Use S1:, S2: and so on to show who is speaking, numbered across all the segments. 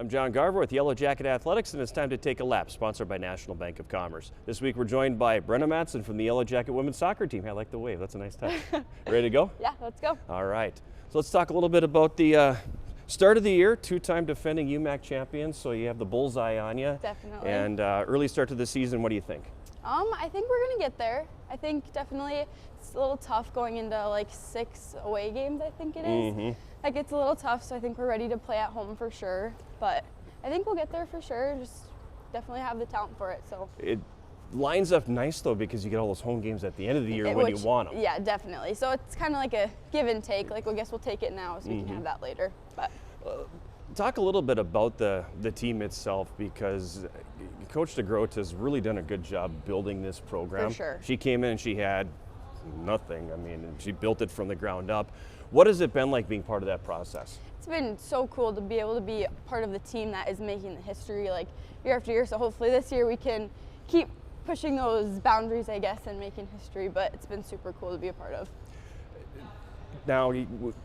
S1: I'm John Garver with Yellow Jacket Athletics, and it's time to take a lap, sponsored by National Bank of Commerce. This week we're joined by Brenna Mattson from the Yellow Jacket women's soccer team. I like the wave, that's a nice touch. Ready to go?
S2: Yeah, let's go.
S1: All right, so let's talk a little bit about the start of the year, two-time defending UMAC champions, so you have the bullseye on you.
S2: Definitely.
S1: And early start to the season, what do you think?
S2: I think we're gonna get there. I think definitely it's a little tough going into like 6 away games, I think it is. Like it's a little tough, so I think we're ready to play at home for sure. But I think we'll get there for sure. Just definitely have the talent for it. So
S1: it lines up nice though, because you get all those home games at the end of the year when you want them.
S2: Yeah, definitely. So it's kind of like a give and take. Like I guess we'll take it now so we can have that later. But
S1: talk a little bit about the team itself, because Coach DeGroat has really done a good job building this program.
S2: For sure.
S1: She came in and she had nothing. I mean, she built it from the ground up. What has it been like being part of that process?
S2: It's been so cool to be able to be part of the team that is making the history like year after year. So hopefully this year we can keep pushing those boundaries, I guess, and making history. But it's been super cool to be a part of.
S1: Now,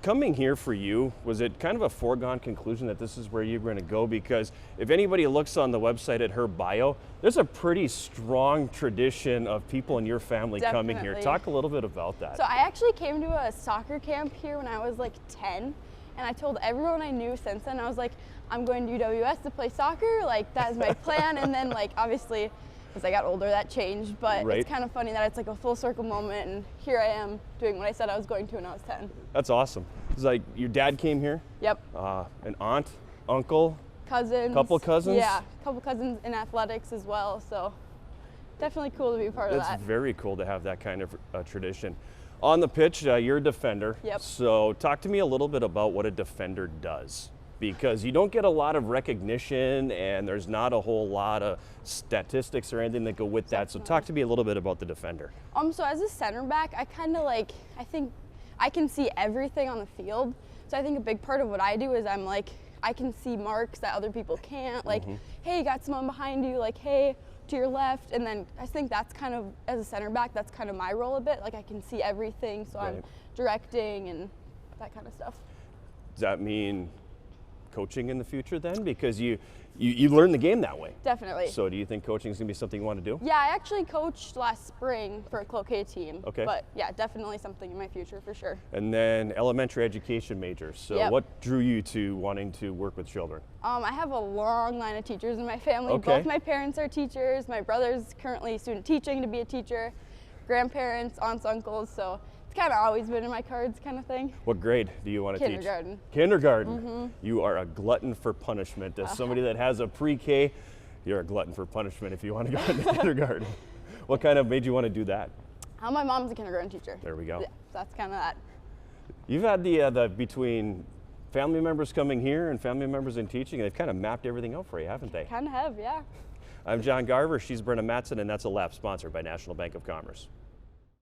S1: coming here for you, was it kind of a foregone conclusion that this is where you're going to go? Because if anybody looks on the website at her bio, there's a pretty strong tradition of people in your family coming here. Talk a little bit about that.
S2: So I actually came to a soccer camp here when I was like 10, and I told everyone I knew since then, I was like, I'm going to UWS to play soccer, like that is my plan. And then like obviously, as I got older, that changed, but it's kind of funny that it's like a full circle moment, and here I am doing what I said I was going to when I was 10.
S1: That's awesome. It's like your dad came here?
S2: Yep.
S1: An aunt, uncle?
S2: Cousins.
S1: Couple cousins?
S2: Yeah, couple cousins in athletics as well, so definitely cool to be a part of that.
S1: It's very cool to have that kind of tradition. On the pitch, you're a defender.
S2: Yep.
S1: So talk to me a little bit about what a defender does, because you don't get a lot of recognition and there's not a whole lot of statistics or anything that go with that. So talk to me a little bit about the defender.
S2: So as a center back, I kind of like, I think I can see everything on the field. So I think a big part of what I do is I'm like, I can see marks that other people can't. Like, hey, you got someone behind you, like, hey, to your left. And then I think that's kind of, as a center back, that's kind of my role a bit. Like I can see everything, so I'm directing and that kind of stuff.
S1: Does that mean coaching in the future then? Because you learn the game that way.
S2: Definitely.
S1: So do you think coaching is going to be something you want to do?
S2: Yeah, I actually coached last spring for a Cloquet team.
S1: Okay.
S2: But yeah, definitely something in my future for sure.
S1: And then elementary education major. So what drew you to wanting to work with children?
S2: I have a long line of teachers in my family. Both my parents are teachers. My brother's currently student teaching to be a teacher. Grandparents, aunts, uncles. So kind of always been in my cards kind of thing.
S1: What grade do you want to teach?
S2: Kindergarten.
S1: Kindergarten. You are a glutton for punishment. As somebody that has a pre-K, you're a glutton for punishment if you want to go into kindergarten. What kind of made you want to do that?
S2: My mom's a kindergarten teacher.
S1: There we go.
S2: Yeah, so that's kind of that.
S1: You've had the between family members coming here and family members in teaching, they've kind of mapped everything out for you, haven't they?
S2: Kind of have, yeah.
S1: I'm John Garver, she's Brenna Mattson, and that's a lap sponsored by National Bank of Commerce.